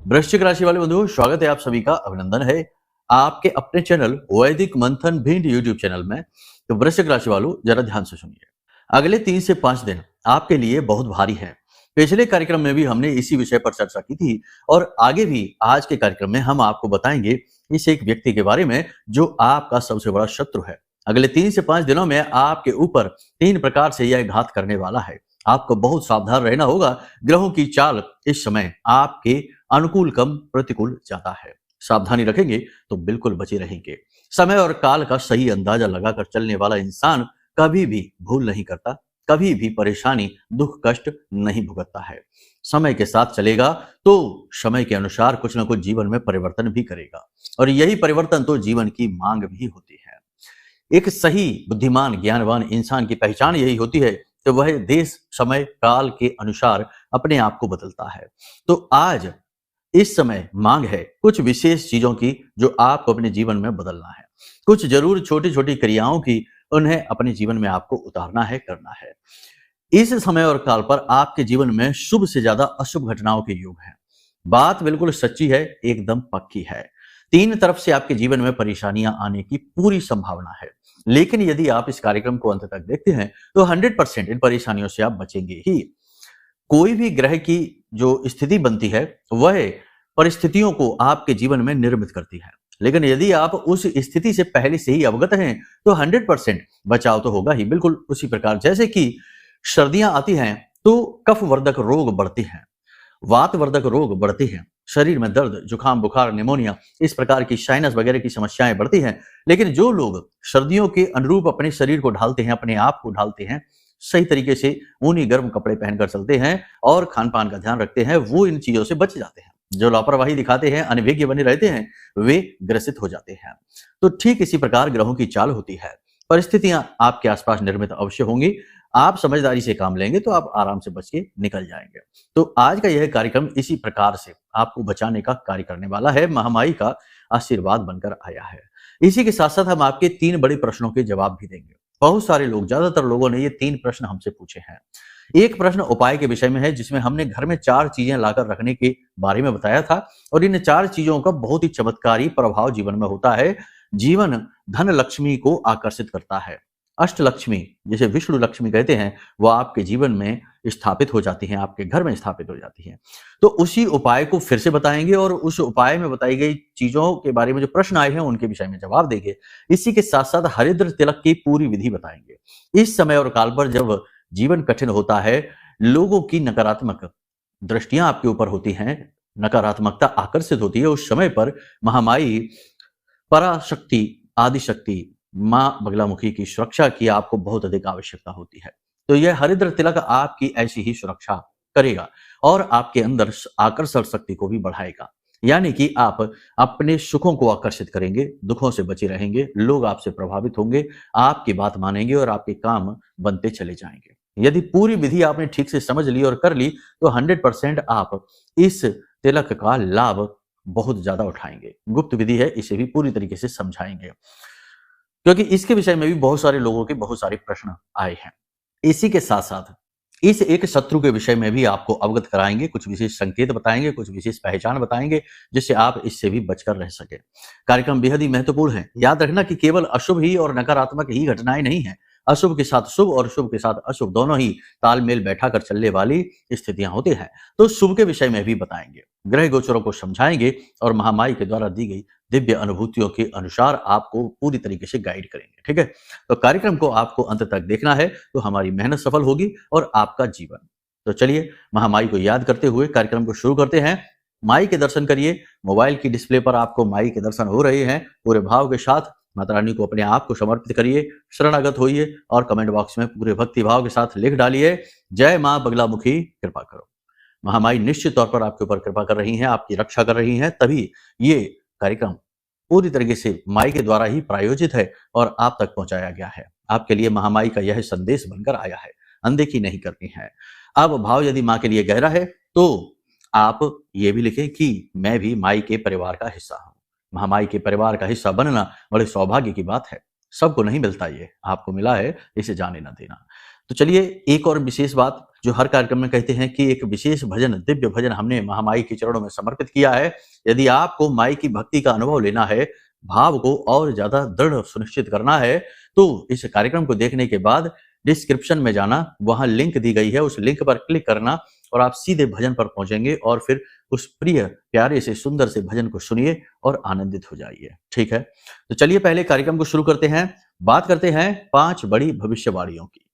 वृश्चिक राशि वाले बंधुओं, स्वागत है आप सभी का, अभिनंदन है आपके अपने चैनल वैदिक मंथन भिंड यूट्यूब चैनल में। तो वृश्चिक राशि वालों, जरा ध्यान से सुनिए। अगले 3 से 5 दिन आपके लिए बहुत भारी है। पिछले कार्यक्रम में भी हमने इसी विषय पर चर्चा की थी और आगे भी आज के कार्यक्रम में हम आपको बताएंगे इस एक व्यक्ति के बारे में जो आपका सबसे बड़ा शत्रु है। अगले 3 से 5 दिनों में आपके ऊपर 3 प्रकार से यह घात करने वाला है। आपको बहुत सावधान रहना होगा। ग्रहों की चाल इस समय आपके अनुकूल कम प्रतिकूल ज्यादा है। सावधानी रखेंगे तो बिल्कुल बचे रहेंगे। समय और काल का सही अंदाजा लगाकर चलने वाला इंसान कभी भी भूल नहीं करता, कभी भी परेशानी दुख कष्ट नहीं भुगतता है। समय के साथ चलेगा तो समय के अनुसार कुछ ना कुछ जीवन में परिवर्तन भी करेगा और यही परिवर्तन तो जीवन की मांग भी होती है। एक सही बुद्धिमान ज्ञानवान इंसान की पहचान यही होती है कि वह देश समय काल के अनुसार अपने आप को बदलता है। तो आज इस समय मांग है कुछ विशेष चीजों की जो आपको अपने जीवन में बदलना है। कुछ जरूर छोटी छोटी क्रियाओं की उन्हें अपने जीवन में आपको उतारना है, करना है। इस समय और काल पर आपके जीवन में शुभ से ज्यादा अशुभ घटनाओं के योग हैं। बात बिल्कुल सच्ची है, एकदम पक्की है। 3 तरफ से आपके जीवन में परेशानियां आने की पूरी संभावना है। लेकिन यदि आप इस कार्यक्रम को अंत तक देखते हैं तो 100% इन परेशानियों से आप बचेंगे ही। कोई भी ग्रह की जो स्थिति बनती है वह परिस्थितियों को आपके जीवन में निर्मित करती है। लेकिन यदि आप उस स्थिति से पहले से ही अवगत हैं तो 100% बचाव तो होगा ही। बिल्कुल उसी प्रकार जैसे कि सर्दियां आती हैं तो कफ वर्धक रोग बढ़ते हैं, वात वर्धक रोग बढ़ते हैं, शरीर में दर्द जुकाम बुखार निमोनिया इस प्रकार की साइनस वगैरह की समस्याएं बढ़ती हैं। लेकिन जो लोग सर्दियों के अनुरूप अपने शरीर को ढालते हैं, अपने आप को ढालते हैं, सही तरीके से ऊनी गर्म कपड़े पहनकर चलते हैं और खान पान का ध्यान रखते हैं, वो इन चीजों से बच जाते हैं। जो लापरवाही दिखाते हैं, अनभिज्ञ बने रहते हैं, वे ग्रसित हो जाते हैं। तो ठीक इसी प्रकार ग्रहों की चाल होती है। परिस्थितियां आपके आसपास निर्मित अवश्य होंगी। आप समझदारी से काम लेंगे तो आप आराम से बच के निकल जाएंगे। तो आज का यह कार्यक्रम इसी प्रकार से आपको बचाने का कार्य करने वाला है। महामाई का आशीर्वाद बनकर आया है। इसी के साथ साथ हम आपके 3 बड़े प्रश्नों के जवाब भी देंगे। बहुत सारे लोग, ज्यादातर लोगों ने ये 3 प्रश्न हमसे पूछे हैं। एक प्रश्न उपाय के विषय में है जिसमें हमने घर में 4 चीजें लाकर रखने के बारे में बताया था और इन 4 चीजों का बहुत ही चमत्कारी प्रभाव जीवन में होता है। जीवन धन लक्ष्मी को आकर्षित करता है। अष्ट लक्ष्मी जिसे विष्णु लक्ष्मी कहते हैं वह आपके जीवन में स्थापित हो जाती हैं, आपके घर में स्थापित हो जाती हैं। तो उसी उपाय को फिर से बताएंगे और उस उपाय में बताई गई चीजों के बारे में जो प्रश्न आए हैं उनके विषय में जवाब देंगे। इसी के साथ साथ हरिद्र तिलक की पूरी विधि बताएंगे। इस समय और काल पर जब जीवन कठिन होता है, लोगों की नकारात्मक दृष्टियां आपके ऊपर होती हैं, नकारात्मकता आकर्षित होती है, उस समय पर महामाई पराशक्ति आदिशक्ति मां बगलामुखी की सुरक्षा की आपको बहुत अधिक आवश्यकता होती है। तो यह हरिद्र तिलक आपकी ऐसी ही सुरक्षा करेगा और आपके अंदर आकर्षण शक्ति को भी बढ़ाएगा। यानी कि आप अपने सुखों को आकर्षित करेंगे, दुखों से बचे रहेंगे, लोग आपसे प्रभावित होंगे, आपकी बात मानेंगे और आपके काम बनते चले जाएंगे। यदि पूरी विधि आपने ठीक से समझ ली और कर ली तो 100% आप इस तिलक का लाभ बहुत ज्यादा उठाएंगे। गुप्त विधि है, इसे भी पूरी तरीके से समझाएंगे क्योंकि इसके विषय में भी बहुत सारे लोगों के बहुत सारे प्रश्न आए हैं। इसी के साथ साथ इस एक शत्रु के विषय में भी आपको अवगत कराएंगे, कुछ विशेष संकेत बताएंगे, कुछ विशेष पहचान बताएंगे जिससे आप इससे भी बचकर रह सके। कार्यक्रम बेहद ही महत्वपूर्ण है। याद रखना कि केवल अशुभ ही और नकारात्मक ही घटनाएं नहीं है। अशुभ के साथ शुभ और शुभ के साथ अशुभ दोनों ही तालमेल बैठा कर चलने वाली स्थितियां होती हैं। तो शुभ के विषय में भी बताएंगे, ग्रह गोचरों को समझाएंगे और महामाई के द्वारा दी गई दिव्य अनुभूतियों के अनुसार आपको पूरी तरीके से गाइड करेंगे। ठीक है, तो कार्यक्रम को आपको अंत तक देखना है तो हमारी मेहनत सफल होगी और आपका जीवन। तो चलिए महामाई को याद करते हुए कार्यक्रम को शुरू करते हैं। माई के दर्शन करिए। मोबाइल की डिस्प्ले पर आपको माई के दर्शन हो रहे हैं। पूरे भाव के साथ माता रानी को अपने आप को समर्पित करिए, शरणागत होइए और कमेंट बॉक्स में पूरे भक्ति भाव के साथ लिख डालिए, जय मां बगलामुखी कृपा करो। महामाई निश्चित तौर पर आपके ऊपर कृपा कर रही हैं, आपकी रक्षा कर रही हैं, तभी ये कार्यक्रम पूरी तरीके से माई के द्वारा ही प्रायोजित है और आप तक पहुंचाया गया है। आपके लिए महामाई का यह संदेश बनकर आया है, अनदेखी नहीं करनी है। अब भाव यदि मां के लिए गहरा है तो आप ये भी लिखें कि मैं भी माई के परिवार का हिस्सा हूं। महामाई के परिवार का हिस्सा बनना बड़े सौभाग्य की बात है। सबको नहीं मिलता, ये आपको मिला है, इसे जाने ना देना। तो चलिए एक और विशेष बात, जो हर कार्यक्रम में कहते हैं कि एक विशेष भजन, दिव्य भजन हमने महामाई के चरणों में समर्पित किया है। यदि आपको माई की भक्ति का अनुभव लेना है, भाव को और ज्यादा दृढ़ सुनिश्चित करना है, तो इस कार्यक्रम को देखने के बाद डिस्क्रिप्शन में जाना, वहां लिंक दी गई है, उस लिंक पर क्लिक करना और आप सीधे भजन पर पहुंचेंगे और फिर उस प्रिय प्यारे से सुंदर से भजन को सुनिए और आनंदित हो जाइए। ठीक है, तो चलिए पहले कार्यक्रम को शुरू करते हैं। बात करते हैं 5 बड़ी भविष्यवाणियों की।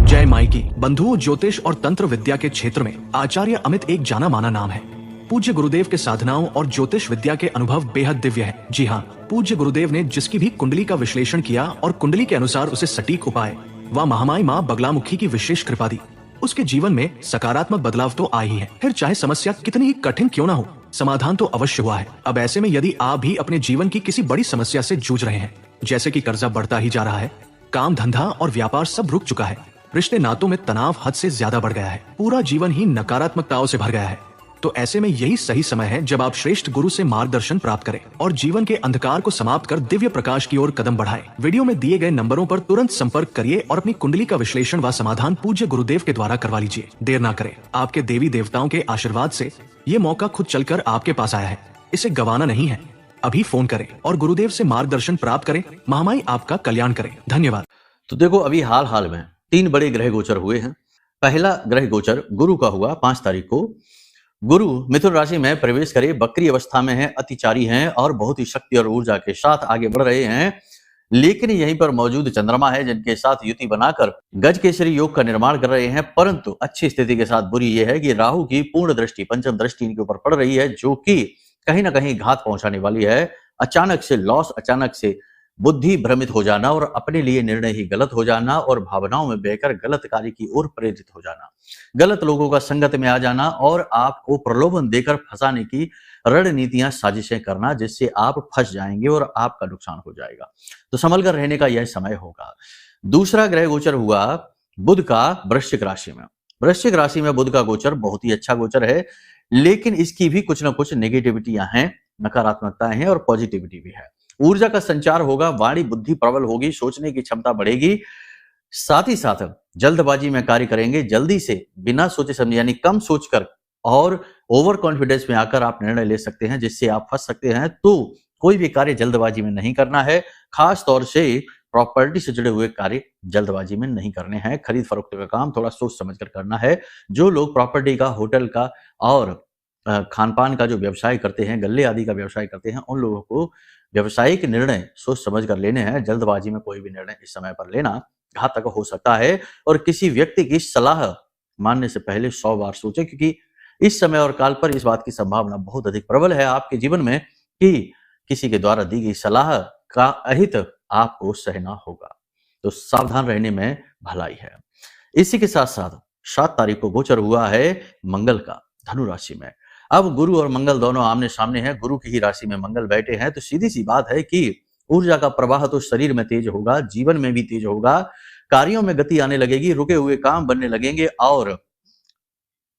जय माई की। बंधुओं, ज्योतिष और तंत्र विद्या के क्षेत्र में आचार्य अमित एक जाना माना नाम है। पूज्य गुरुदेव के साधनाओं और ज्योतिष विद्या के अनुभव बेहद दिव्य है। जी हाँ, पूज्य गुरुदेव ने जिसकी भी कुंडली का विश्लेषण किया और कुंडली के अनुसार उसे सटीक उपाय व महामाई माँ बगलामुखी की विशेष कृपा दी, उसके जीवन में सकारात्मक बदलाव तो आ ही है। फिर चाहे समस्या कितनी ही कठिन क्यों ना हो, समाधान तो अवश्य हुआ है। अब ऐसे में यदि आप भी अपने जीवन की किसी बड़ी समस्या से जूझ रहे हैं, जैसे कि कर्जा बढ़ता ही जा रहा है, काम धंधा और व्यापार सब रुक चुका है, रिश्ते नातों में तनाव हद से ज्यादा बढ़ गया है, पूरा जीवन ही नकारात्मकताओं से भर गया है, तो ऐसे में यही सही समय है जब आप श्रेष्ठ गुरु से मार्गदर्शन प्राप्त करें और जीवन के अंधकार को समाप्त कर दिव्य प्रकाश की ओर कदम बढ़ाएं। वीडियो में दिए गए नंबरों पर तुरंत संपर्क करिए और अपनी कुंडली का विश्लेषण व समाधान पूज्य गुरुदेव के द्वारा करवा लीजिए। देर ना करें, आपके देवी देवताओं के आशीर्वाद से ये मौका खुद चलकर आपके पास आया है, इसे गंवाना नहीं है। अभी फोन करें और गुरुदेव से मार्गदर्शन प्राप्त करें। महामाई आपका कल्याण करें। धन्यवाद। तो देखो, अभी हाल में 3 बड़े ग्रह गोचर हुए हैं। पहला ग्रह गोचर गुरु का हुआ 5 तारीख को। गुरु मिथुन राशि में प्रवेश करे, बकरी अवस्था में है, अतिचारी हैं और बहुत ही शक्ति और ऊर्जा के साथ आगे बढ़ रहे हैं। लेकिन यहीं पर मौजूद चंद्रमा है, जिनके साथ युति बनाकर गज केसरी योग का निर्माण कर रहे हैं। परंतु अच्छी स्थिति के साथ बुरी यह है कि राहु की पूर्ण दृष्टि, पंचम दृष्टि इनके ऊपर पड़ रही है, जो कि कहीं ना कहीं घात पहुंचाने वाली है। अचानक से लॉस, अचानक से बुद्धि भ्रमित हो जाना और अपने लिए निर्णय ही गलत हो जाना और भावनाओं में बहकर गलत कार्य की ओर प्रेरित हो जाना, गलत लोगों का संगत में आ जाना और आपको प्रलोभन देकर फंसाने की रणनीतियां, साजिशें करना, जिससे आप फंस जाएंगे और आपका नुकसान हो जाएगा। तो संभल कर रहने का यह समय होगा। दूसरा ग्रह गोचर हुआ बुध का वृश्चिक राशि में। वृश्चिक राशि में बुध का गोचर बहुत ही अच्छा गोचर है, लेकिन इसकी भी कुछ ना कुछ नेगेटिविटियां हैं, नकारात्मकताएं हैं और पॉजिटिविटी भी है। ऊर्जा का संचार होगा, वाणी बुद्धि प्रबल होगी, सोचने की क्षमता बढ़ेगी। साथ ही साथ जल्दबाजी में कार्य करेंगे, जल्दी से बिना सोचे समझे यानी कम सोचकर और ओवर कॉन्फिडेंस में आकर आप निर्णय ले सकते हैं, जिससे आप फंस सकते हैं। तो कोई भी कार्य जल्दबाजी में नहीं करना है। खास तौर से प्रॉपर्टी से जुड़े हुए कार्य जल्दबाजी में नहीं करने हैं। खरीद फरोख्त का काम थोड़ा सोच समझ कर करना है। जो लोग प्रॉपर्टी का, होटल का और खान पान का जो व्यवसाय करते हैं, गल्ले आदि का व्यवसाय करते हैं, उन लोगों को व्यवसायिक निर्णय सोच समझ कर लेने हैं। जल्दबाजी में कोई भी निर्णय इस समय पर लेना घातक हो सकता है और किसी व्यक्ति की सलाह मानने से पहले 100 बार सोचें, क्योंकि इस समय और काल पर इस बात की संभावना बहुत अधिक प्रबल है आपके जीवन में कि किसी के द्वारा दी गई सलाह का अहित आपको सहना होगा। तो सावधान रहने में भलाई है। इसी के साथ साथ 7 तारीख को गोचर हुआ है मंगल का धनु राशि में। अब गुरु और मंगल दोनों आमने सामने हैं। गुरु की ही राशि में मंगल बैठे हैं, तो सीधी सी बात है कि ऊर्जा का प्रवाह तो शरीर में तेज होगा, जीवन में भी तेज होगा, कार्यों में गति आने लगेगी, रुके हुए काम बनने लगेंगे और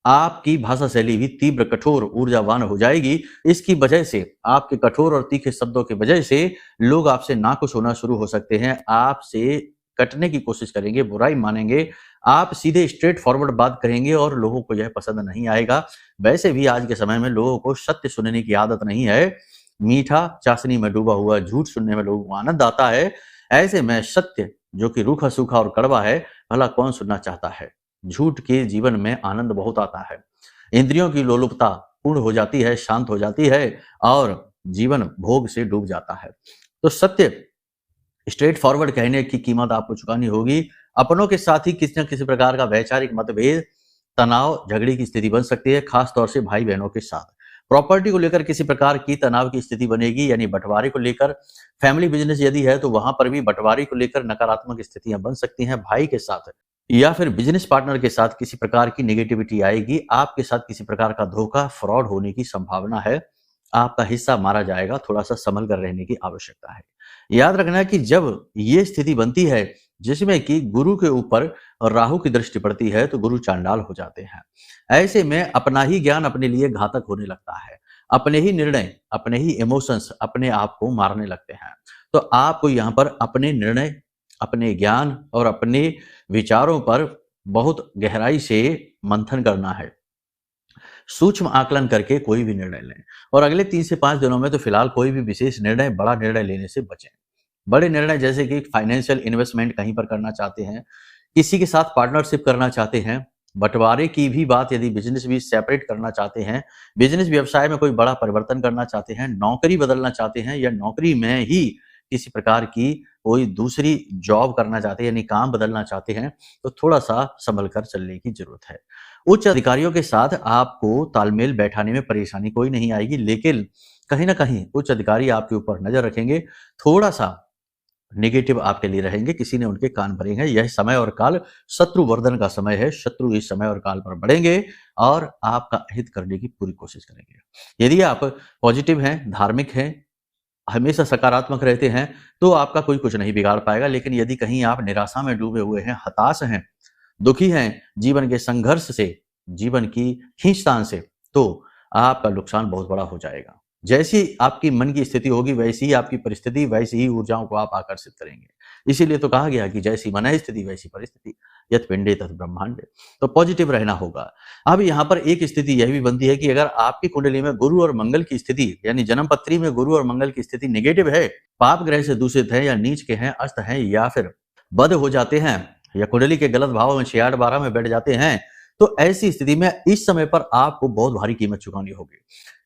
आपकी भाषा शैली भी तीव्र, कठोर, ऊर्जावान हो जाएगी। इसकी वजह से, आपके कठोर और तीखे शब्दों की वजह से लोग आपसे नाखुश होना शुरू हो सकते हैं, आपसे कटने की कोशिश करेंगे, बुराई मानेंगे। आप सीधे स्ट्रेट फॉरवर्ड बात करेंगे और लोगों को यह पसंद नहीं आएगा। वैसे भी आज के समय में लोगों को सत्य सुनने की आदत नहीं है। मीठा चाशनी में डूबा हुआ झूठ सुनने में लोगों को आनंद आता है। ऐसे में सत्य, जो कि रूखा सूखा और कड़वा है, भला कौन सुनना चाहता है। झूठ के जीवन में आनंद बहुत आता है। इंद्रियों की लोलुपता पूर्ण हो जाती है, शांत हो जाती है और जीवन भोग से डूब जाता है। तो सत्य, स्ट्रेट फॉरवर्ड कहने की कीमत आपको चुकानी होगी। अपनों के साथ ही किसी न किसी प्रकार का वैचारिक मतभेद, तनाव, झगड़े की स्थिति बन सकती है, खास तौर से भाई बहनों के साथ। प्रॉपर्टी को लेकर किसी प्रकार की तनाव की स्थिति बनेगी, यानी बंटवारे को लेकर। फैमिली बिजनेस यदि है तो वहां पर भी बंटवारे को लेकर नकारात्मक स्थितियां बन सकती हैं। भाई के साथ या फिर बिजनेस पार्टनर के साथ किसी प्रकार की नेगेटिविटी आएगी। आपके साथ किसी प्रकार का धोखा, फ्रॉड होने की संभावना है। आपका हिस्सा मारा जाएगा। थोड़ा सा संभल कर रहने की आवश्यकता है। याद रखना कि जब ये स्थिति बनती है जिसमें कि गुरु के ऊपर राहु की दृष्टि पड़ती है, तो गुरु चांडाल हो जाते हैं। ऐसे में अपना ही ज्ञान अपने लिए घातक होने लगता है। अपने ही निर्णय, अपने ही इमोशंस अपने आप को मारने लगते हैं। तो आपको यहाँ पर अपने निर्णय, अपने ज्ञान और अपने विचारों पर बहुत गहराई से मंथन करना है, सूक्ष्म आकलन करके कोई भी निर्णय लें। और अगले 3 से 5 दिनों में तो फिलहाल कोई भी विशेष निर्णय, बड़ा निर्णय लेने से बचें। बड़े निर्णय जैसे कि फाइनेंशियल इन्वेस्टमेंट कहीं पर करना चाहते हैं, किसी के साथ पार्टनरशिप करना चाहते हैं, बंटवारे की भी बात, यदि बिजनेस भी सेपरेट करना चाहते हैं, बिजनेस व्यवसाय में कोई बड़ा परिवर्तन करना चाहते हैं, नौकरी बदलना चाहते हैं या नौकरी में ही किसी प्रकार की कोई दूसरी जॉब करना चाहते हैं यानी काम बदलना चाहते हैं, तो थोड़ा-सा संभल कर चलने की ज़रूरत है। उच्च अधिकारियों के साथ आपको तालमेल बैठाने में परेशानी कोई नहीं आएगी, लेकिन कहीं न कहीं उच्च अधिकारी आपके ऊपर नज़र रखेंगे, थोड़ा-सा नेगेटिव आपके लिए रहेंगे, किसी ने उनके कान भरे हैं। यह समय और काल शत्रुवर्धन का समय है, शत्रु इस समय और काल पर बढ़ेंगे और आपका हित करने की पूरी कोशिश करेंगे। यदि आप पॉजिटिव हैं, धार्मिक हैं, हमेशा सकारात्मक रहते हैं, तो आपका कोई कुछ नहीं बिगाड़ पाएगा। लेकिन यदि कहीं आप निराशा में डूबे हुए हैं, हताश हैं, दुखी हैं, जीवन के संघर्ष से, जीवन की खींचतान से, तो आपका नुकसान बहुत बड़ा हो जाएगा। जैसी आपकी मन की स्थिति होगी, वैसी ही आपकी परिस्थिति, वैसी ही ऊर्जाओं को आप आकर्षित करेंगे। इसीलिए तो कहा गया कि जैसी मन है स्थिति, वैसी परिस्थिति, यत् पिंडे तत् ब्रह्मांडे। तो पॉजिटिव रहना होगा। अब यहाँ पर एक स्थिति यह भी बनती है कि अगर आपकी कुंडली में गुरु और मंगल की स्थिति, यानी जन्म पत्री में गुरु और मंगल की स्थिति नेगेटिव है, पाप ग्रह से दूषित है या नीच के हैं, अस्त हैं या फिर बद हो जाते हैं या कुंडली के गलत भाव में 6, 8, 12 में बैठ जाते हैं, तो ऐसी स्थिति में इस समय पर आपको बहुत भारी कीमत चुकानी होगी।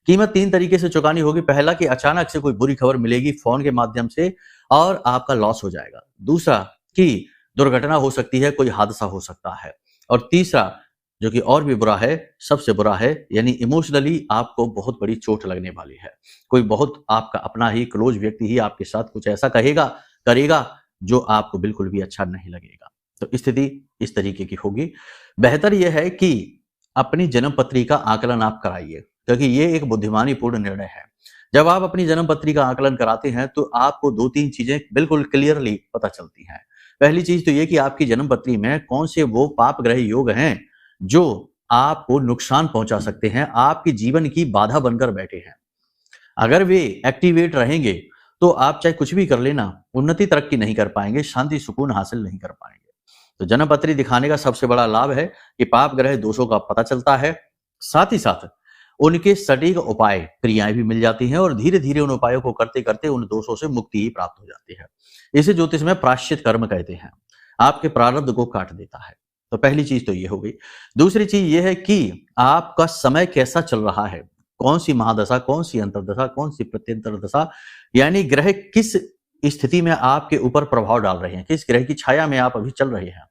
कीमत 3 तरीके से चुकानी होगी। पहला कि अचानक से कोई बुरी खबर मिलेगी फ़ोन के माध्यम से और आपका लॉस हो जाएगा। दूसरा कि दुर्घटना हो सकती है, कोई हादसा हो सकता है। और तीसरा, जो कि और भी बुरा है, सबसे बुरा है, यानी इमोशनली आपको बहुत बड़ी चोट लगने वाली है। कोई बहुत आपका अपना ही क्लोज़ व्यक्ति ही आपके साथ कुछ ऐसा कहेगा, करेगा, जो आपको बिल्कुल भी अच्छा नहीं लगेगा। तो स्थिति इस तरीके की होगी। बेहतर यह है कि अपनी जन्म पत्री का आकलन आप कराइए, क्योंकि ये एक बुद्धिमानीपूर्ण निर्णय है। जब आप अपनी जन्म पत्री का आकलन कराते हैं, तो आपको 2-3 चीज़ें बिल्कुल क्लियरली पता चलती हैं। पहली चीज़ तो ये कि आपकी जन्म पत्री में कौन से वो पाप ग्रह योग हैं, जो आपको नुकसान पहुँचा सकते हैं, आपके जीवन की बाधा बनकर बैठे हैं। अगर वे एक्टिवेट रहेंगे, तो आप चाहे कुछ भी कर लेना, उन्नति तरक्की नहीं कर पाएँगे, शांति सुकून हासिल नहीं कर पाएँगे। तो जन्म पत्री दिखाने का सबसे बड़ा लाभ है कि पाप ग्रह दोषों का पता चलता है, साथ ही साथ उनके सटीक उपाय, क्रियाएं भी मिल जाती हैं और धीरे-धीरे उन उपायों को करते-करते उन दोषों से मुक्ति ही प्राप्त हो जाती है। इसे ज्योतिष में प्रायश्चित कर्म कहते हैं। आपके प्रारब्ध को काट देता है। तो पहली चीज तो ये हो गई। दूसरी चीज ये है कि आपका समय कैसा चल रहा है, कौन सी महादशा, कौन सी अंतर्दशा, कौन सी प्रत्यंतर दशा, यानी ग्रह किस स्थिति में आपके ऊपर प्रभाव डाल रहे हैं, किस ग्रह की छाया में आप अभी चल रहे हैं,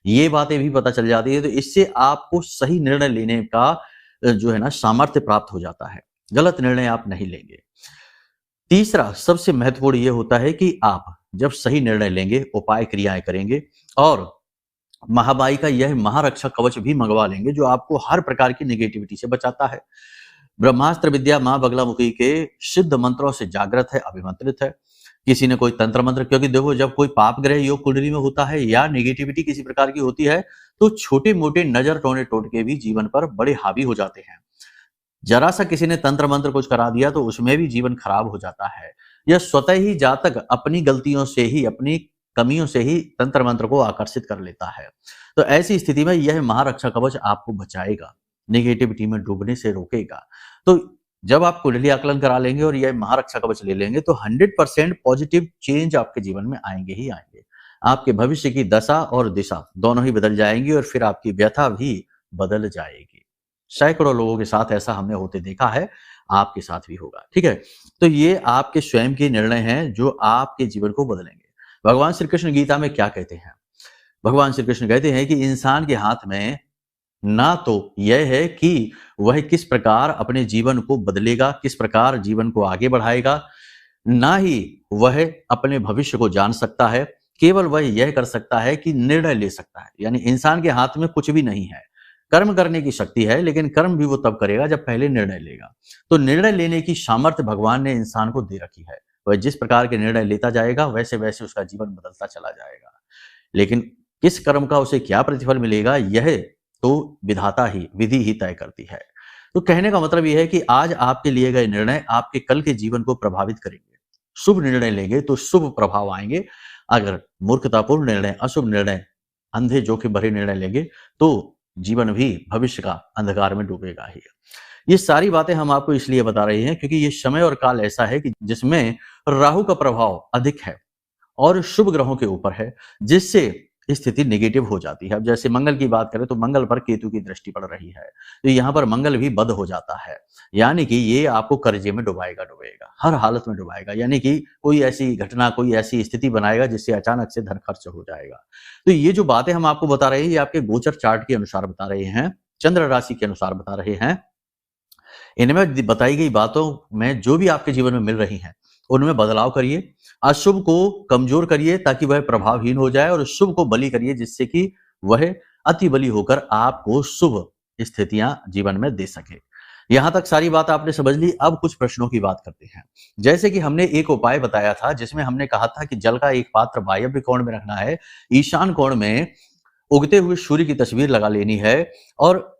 ये बातें भी पता चल जाती है। तो इससे आपको सही निर्णय लेने का जो है ना सामर्थ्य प्राप्त हो जाता है, गलत निर्णय आप नहीं लेंगे। तीसरा सबसे महत्वपूर्ण ये होता है कि आप जब सही निर्णय लेंगे, उपाय क्रियाएं करेंगे और महाबाई का यह महारक्षा कवच भी मंगवा लेंगे, जो आपको हर प्रकार की नेगेटिविटी से बचाता है। ब्रह्मास्त्र विद्या मां बगलामुखी के सिद्ध मंत्रों से जागृत है, अभिमंत्रित है। किसी ने कोई तंत्र मंत्र, क्योंकि देखो जब कोई पाप ग्रह योग कुंडली में होता है या नेगेटिविटी किसी प्रकार की होती है, तो छोटे मोटे नजर टोने टोटके भी जीवन पर बड़े हावी हो जाते हैं। जरा सा किसी ने तंत्र मंत्र कुछ करा दिया तो उसमें भी जीवन खराब हो जाता है। यह स्वतः ही जातक अपनी गलतियों से ही, अपनी कमियों से ही तंत्र मंत्र को आकर्षित कर लेता है। तो ऐसी स्थिति में यह महारक्षा कवच आपको बचाएगा, नेगेटिविटी में डूबने से रोकेगा। तो जब आप कुंडली आकलन करा लेंगे और यह महारक्षा कवच ले लेंगे, तो 100% पॉजिटिव चेंज आपके जीवन में आएंगे ही आएंगे। आपके भविष्य की दशा और दिशा दोनों ही बदल जाएंगी और फिर आपकी व्यथा भी बदल जाएगी। सैकड़ों लोगों के साथ ऐसा हमने होते देखा है, आपके साथ भी होगा। ठीक है, तो ये आपके स्वयं के निर्णय हैं जो आपके जीवन को बदलेंगे। भगवान श्री कृष्ण गीता में क्या कहते हैं? भगवान श्री कृष्ण कहते हैं कि इंसान के हाथ में ना तो यह है कि वह किस प्रकार अपने जीवन को बदलेगा, किस प्रकार जीवन को आगे बढ़ाएगा, ना ही वह अपने भविष्य को जान सकता है। केवल वह यह कर सकता है कि निर्णय ले सकता है। यानी इंसान के हाथ में कुछ भी नहीं है। कर्म करने की शक्ति है, लेकिन कर्म भी वो तब करेगा जब पहले निर्णय लेगा। तो निर्णय लेने की सामर्थ्य भगवान ने इंसान को दे रखी है। वह जिस प्रकार के निर्णय लेता जाएगा, वैसे वैसे उसका जीवन बदलता चला जाएगा। लेकिन किस कर्म का उसे क्या प्रतिफल मिलेगा, यह तो विधाता ही, विधि ही तय करती है। तो कहने का मतलब यह है कि आज आपके लिए गए निर्णय आपके कल के जीवन को प्रभावित करेंगे। शुभ निर्णय लेंगे तो शुभ प्रभाव आएंगे। अगर मूर्खतापूर्ण निर्णय, अशुभ निर्णय अंधे जोखिम भरे निर्णय लेंगे तो जीवन भी भविष्य का अंधकार में डूबेगा ही। ये सारी बातें हम आपको इसलिए बता रहे हैं क्योंकि ये समय और काल ऐसा है कि जिसमें राहु का प्रभाव अधिक है और शुभ ग्रहों के ऊपर है, जिससे स्थिति नेगेटिव हो जाती है। अब जैसे मंगल की बात करें तो मंगल पर केतु की दृष्टि पड़ रही है, तो यहाँ पर मंगल भी बद हो जाता है, यानी कि ये आपको कर्जे में डुबाएगा, हर हालत में डुबाएगा, यानी कि कोई ऐसी घटना, कोई ऐसी स्थिति बनाएगा जिससे अचानक से धन खर्च हो जाएगा। तो ये जो बातें हम आपको बता रहे हैं, ये आपके गोचर चार्ट के अनुसार बता रहे हैं, चंद्र राशि के अनुसार बता रहे हैं। इनमें बताई गई बातों में जो भी आपके जीवन में मिल रही हैं, उनमें बदलाव करिए, अशुभ को कमजोर करिए ताकि वह प्रभावहीन हो जाए और शुभ को बली करिए जिससे कि वह अति बली होकर आपको शुभ स्थितियां जीवन में दे सके। यहां तक सारी बात आपने समझ ली। अब कुछ प्रश्नों की बात करते हैं। जैसे कि हमने एक उपाय बताया था जिसमें हमने कहा था कि जल का एक पात्र वायव्य कोण में रखना है, ईशान कोण में उगते हुए सूर्य की तस्वीर लगा लेनी है और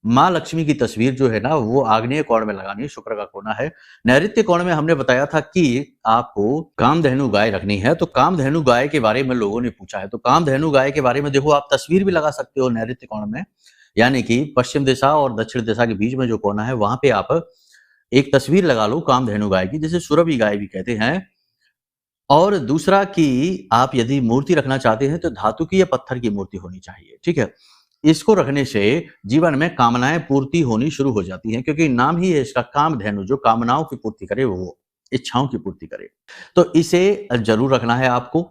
माँ लक्ष्मी की तस्वीर जो है ना वो आग्नेय कोण में लगानी है, शुक्र का कोना है। नैऋत्य कोण में हमने बताया था कि आपको कामधेनु गाय रखनी है, तो कामधेनु गाय के बारे में लोगों ने पूछा है, तो कामधेनु गाय के बारे में देखो आप तस्वीर भी लगा सकते हो नैऋत्य कोण में, यानी कि पश्चिम दिशा और दक्षिण दिशा के बीच में जो कोना है वहां पे आप एक तस्वीर लगा लो कामधेनु गाय की, जिसे सुरभि गाय भी कहते हैं। और दूसरा कि आप यदि मूर्ति रखना चाहते हैं तो धातु की या पत्थर की मूर्ति होनी चाहिए, ठीक है। इसको रखने से जीवन में कामनाएं पूर्ति होनी शुरू हो जाती हैं, क्योंकि नाम ही है इसका कामधेनु, जो कामनाओं की पूर्ति करे, वो इच्छाओं की पूर्ति करे। तो इसे जरूर रखना है आपको।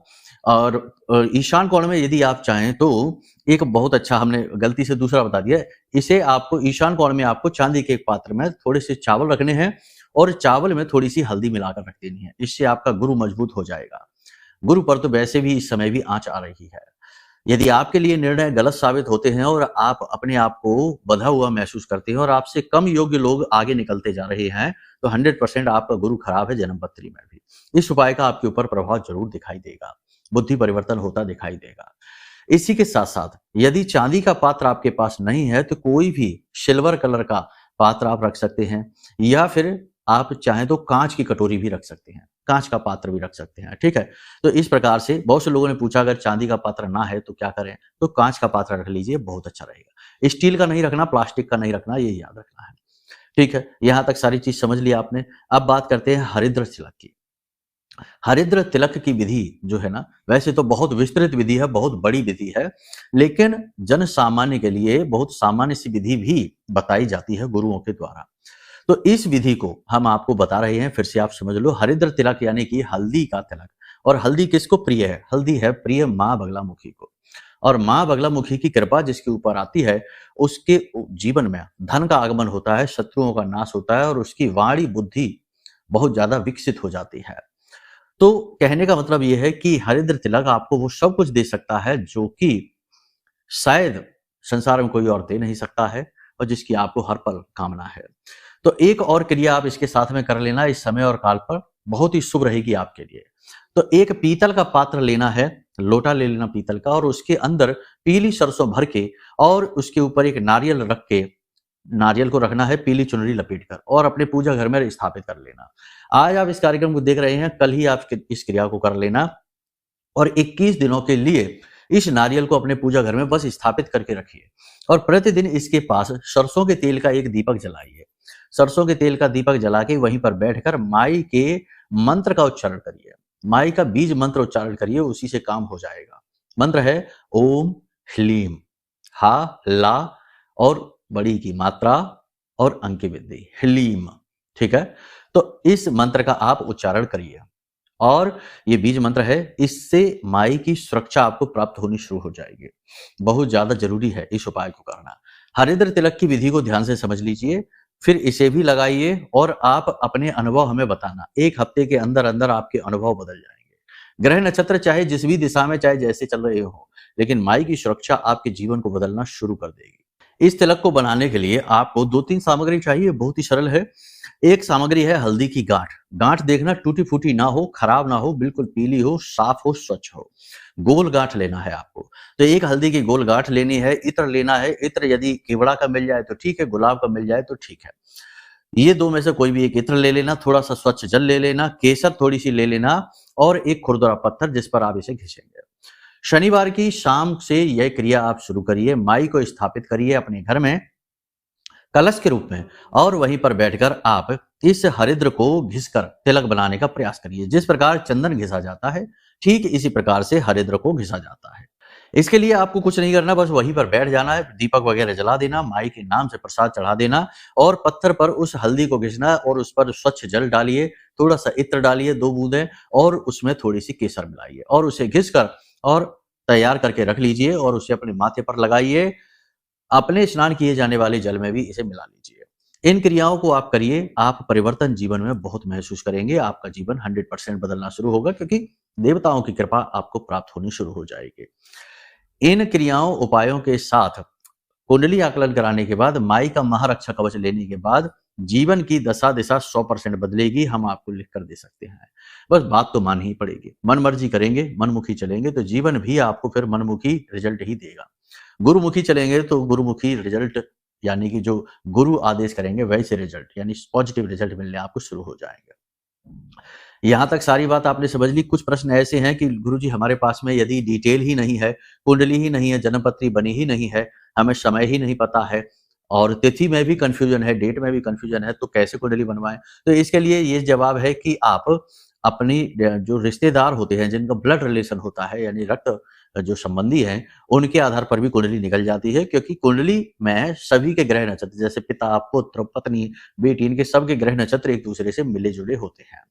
और ईशान कोण में यदि आप चाहें तो एक बहुत अच्छा, हमने गलती से दूसरा बता दिया, इसे आपको ईशान कोण में आपको चांदी के एक पात्र में थोड़े से चावल रखने हैं और चावल में थोड़ी सी हल्दी मिलाकर रख देनी है। इससे आपका गुरु मजबूत हो जाएगा। गुरु पर तो वैसे भी इस समय भी आंच आ रही है। यदि आपके लिए निर्णय गलत साबित होते हैं और आप अपने आप को बंधा हुआ महसूस करते हैं और आपसे कम योग्य लोग आगे निकलते जा रहे हैं, तो 100% आपका गुरु खराब है जन्मपत्री में भी। इस उपाय का आपके ऊपर प्रभाव जरूर दिखाई देगा, बुद्धि परिवर्तन होता दिखाई देगा। इसी के साथ साथ यदि चांदी का पात्र आपके पास नहीं है तो कोई भी सिल्वर कलर का पात्र आप रख सकते हैं, या फिर आप चाहें तो कांच की कटोरी भी रख सकते हैं, कांच का पात्र भी रख सकते हैं, ठीक है। तो इस प्रकार से बहुत से लोगों ने पूछा अगर चांदी का पात्र ना है तो क्या करें, तो कांच का पात्र रख लीजिए, बहुत अच्छा रहेगा। स्टील का नहीं रखना, प्लास्टिक का नहीं रखना, ये याद रखना है, ठीक है। यहां तक सारी चीज समझ ली आपने। अब बात करते हैं हरिद्र तिलक की। हरिद्र तिलक की विधि जो है ना, वैसे तो बहुत विस्तृत विधि है, बहुत बड़ी विधि है, लेकिन जन सामान्य के लिए बहुत सामान्य सी विधि भी बताई जाती है गुरुओं के द्वारा। तो इस विधि को हम आपको बता रहे हैं, फिर से आप समझ लो। हरिद्र तिलक यानी कि हल्दी का तिलक। और हल्दी किसको प्रिय है? हल्दी है प्रिय माँ बगलामुखी को। और माँ बगलामुखी की कृपा जिसके ऊपर आती है, उसके जीवन में धन का आगमन होता है, शत्रुओं का नाश होता है और उसकी वाणी बुद्धि बहुत ज्यादा विकसित हो जाती है। तो कहने का मतलब यह है कि हरिद्र तिलक आपको वो सब कुछ दे सकता है जो कि शायद संसार में कोई और दे नहीं सकता है और जिसकी आपको हर पल कामना है। तो एक और क्रिया आप इसके साथ में कर लेना, इस समय और काल पर बहुत ही शुभ रहेगी आपके लिए। तो एक पीतल का पात्र लेना है, लोटा ले लेना पीतल का, और उसके अंदर पीली सरसों भर के और उसके ऊपर एक नारियल रख के, नारियल को रखना है पीली चुनरी लपेटकर और अपने पूजा घर में स्थापित कर लेना। आज आप इस कार्यक्रम को देख रहे हैं, कल ही आप इस क्रिया को कर लेना और 21 दिनों के लिए इस नारियल को अपने पूजा घर में बस स्थापित करके रखिए और प्रतिदिन इसके पास सरसों के तेल का एक दीपक जलाइए। सरसों के तेल का दीपक जला के वहीं पर बैठकर माई के मंत्र का उच्चारण करिए, माई का बीज मंत्र उच्चारण करिए, उसी से काम हो जाएगा। मंत्र है ओम ह्लीम, हा ला और बड़ी की मात्रा और अंक की वृद्धि, ह्लीम, ठीक है। तो इस मंत्र का आप उच्चारण करिए और ये बीज मंत्र है, इससे माई की सुरक्षा आपको प्राप्त होनी शुरू हो जाएगी। बहुत ज्यादा जरूरी है इस उपाय को करना। हरिद्र तिलक की विधि को ध्यान से समझ लीजिए, फिर इसे भी लगाइए और आप अपने अनुभव हमें बताना। 1 हफ्ते के अंदर अंदर आपके अनुभव बदल जाएंगे। ग्रह नक्षत्र चाहे जिस भी दिशा में, चाहे जैसे चल रहे हो, लेकिन माई की सुरक्षा आपके जीवन को बदलना शुरू कर देगी। इस तिलक को बनाने के लिए आपको 2-3 सामग्री चाहिए, बहुत ही सरल है। एक सामग्री है हल्दी की गांठ। गांठ देखना टूटी फूटी ना हो, खराब ना हो, बिल्कुल पीली हो, साफ हो, स्वच्छ हो। गोल गांठ लेना है आपको। तो एक हल्दी की गोल गांठ लेनी है। इत्र लेना है। इत्र यदि केवड़ा का मिल जाए तो ठीक है, गुलाब का मिल जाए तो ठीक है। ये 2 में से कोई भी एक इत्र ले लेना। थोड़ा सा स्वच्छ जल ले लेना। केसर थोड़ी सी ले लेना और एक खुरदुरा पत्थर जिस पर आप इसे घिसेंगे। शनिवार की शाम से यह क्रिया आप शुरू करिए। माई को स्थापित करिए अपने घर में कलश के रूप में और वहीं पर बैठकर आप इस हरिद्र को घिसकर तिलक बनाने का प्रयास करिए। जिस प्रकार चंदन घिसा जाता है, ठीक इसी प्रकार से हरिद्र को घिसा जाता है। इसके लिए आपको कुछ नहीं करना, बस वहीं पर बैठ जाना है, दीपक वगैरह जला देना, माई के नाम से प्रसाद चढ़ा देना और पत्थर पर उस हल्दी को घिसना और उस पर स्वच्छ जल डालिए, थोड़ा सा इत्र डालिए 2 बूंदें और उसमें थोड़ी सी केसर मिलाइए और उसे घिसकर और तैयार करके रख लीजिए और उसे अपने माथे पर लगाइए। अपने स्नान किए जाने वाले जल में भी इसे मिला लीजिए। इन क्रियाओं को आप करिए, आप परिवर्तन जीवन में बहुत महसूस करेंगे। आपका जीवन 100% बदलना शुरू होगा क्योंकि देवताओं की कृपा आपको प्राप्त होनी शुरू हो जाएगी। इन क्रियाओं उपायों के साथ कुंडली आकलन कराने के बाद, माई का महारक्षा कवच लेने के बाद जीवन की दशा दिशा 100% बदलेगी। हम आपको लिख कर दे सकते हैं, बस बात तो माननी ही पड़ेगी। मन मर्जी करेंगे, मनमुखी चलेंगे तो जीवन भी आपको फिर मनमुखी रिजल्ट ही देगा। गुरुमुखी चलेंगे तो गुरुमुखी रिजल्ट, यानी कि जो गुरु आदेश करेंगे वैसे रिजल्ट, यानी पॉजिटिव रिजल्ट मिलने आपको शुरू हो जाएंगे। यहां तक सारी बात आपने समझ ली। कुछ प्रश्न ऐसे हैं कि गुरुजी हमारे पास में यदि डिटेल ही नहीं है, कुंडली ही नहीं है, जन्मपत्री बनी ही नहीं है, हमें समय ही नहीं पता है और तिथि में भी कंफ्यूजन है, डेट में भी कंफ्यूजन है, तो कैसे कुंडली बनवाएं? तो इसके लिए ये जवाब है कि आप अपनी जो रिश्तेदार होते हैं, जिनका ब्लड रिलेशन होता है, यानी रक्त जो संबंधी हैं, उनके आधार पर भी कुंडली निकल जाती है क्योंकि कुंडली में सभी के ग्रह नक्षत्र, जैसे पिता, पुत्र, पत्नी, बेटी, इनके सबके ग्रह नक्षत्र एक दूसरे से मिले जुले होते हैं,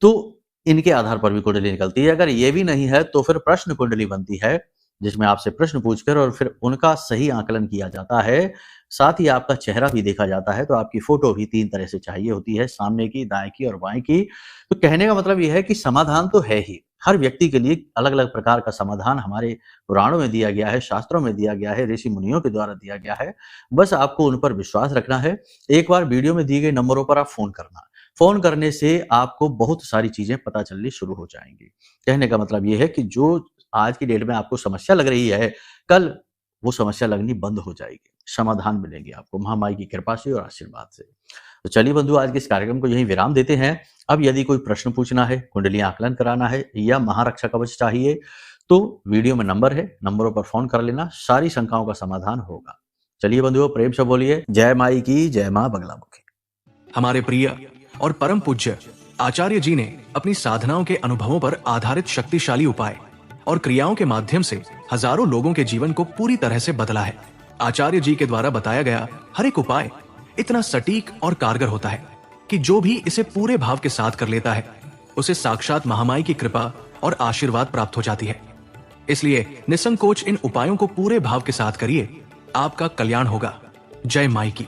तो इनके आधार पर भी कुंडली निकलती है। अगर ये भी नहीं है तो फिर प्रश्न कुंडली बनती है, जिसमें आपसे प्रश्न पूछकर और फिर उनका सही आकलन किया जाता है। साथ ही आपका चेहरा भी देखा जाता है, तो आपकी फोटो भी 3 तरह से चाहिए होती है, सामने की, दाएं की और बाएं की। तो कहने का मतलब यह है कि समाधान तो है ही, हर व्यक्ति के लिए अलग-अलग प्रकार का समाधान हमारे पुराणों में दिया गया है, शास्त्रों में दिया गया है, ऋषि मुनियों के द्वारा दिया गया है। बस आपको उन पर विश्वास रखना है। एक बार वीडियो में दिए गए नंबरों पर आप फोन करना। फोन करने से आपको बहुत सारी चीजें पता चलनी शुरू हो जाएंगी। कहने का मतलब यह है कि जो आज की डेट में आपको समस्या लग रही है, कल वो समस्या लगनी बंद हो जाएगी, समाधान मिलेंगे आपको महामाई की कृपा से और आशीर्वाद से। तो चलिए बंधु, आज के इस कार्यक्रम को यहीं विराम देते हैं। अब यदि कोई प्रश्न पूछना है, कुंडली आकलन कराना है या महारक्षा कवच चाहिए, तो वीडियो में नंबर है, नंबरों पर फोन कर लेना, सारी शंकाओं का समाधान होगा। चलिए बंधुओं, प्रेम से बोलिए जय माई की, जय मां बगलामुखी। हमारे प्रिय और परम पूज्य आचार्य जी ने अपनी साधनाओं के अनुभवों पर आधारित शक्तिशाली उपाय और क्रियाओं के माध्यम से हजारों लोगों के जीवन को पूरी तरह से बदला है। आचार्य जी के द्वारा बताया गया हर एक उपाय इतना सटीक और कारगर होता है कि जो भी इसे पूरे भाव के साथ कर लेता है, उसे साक्षात महामाई की कृपा और आशीर्वाद प्राप्त हो जाती है। इसलिए निसंकोच इन उपायों को पूरे भाव के साथ करिए, आपका कल्याण होगा। जय माई की।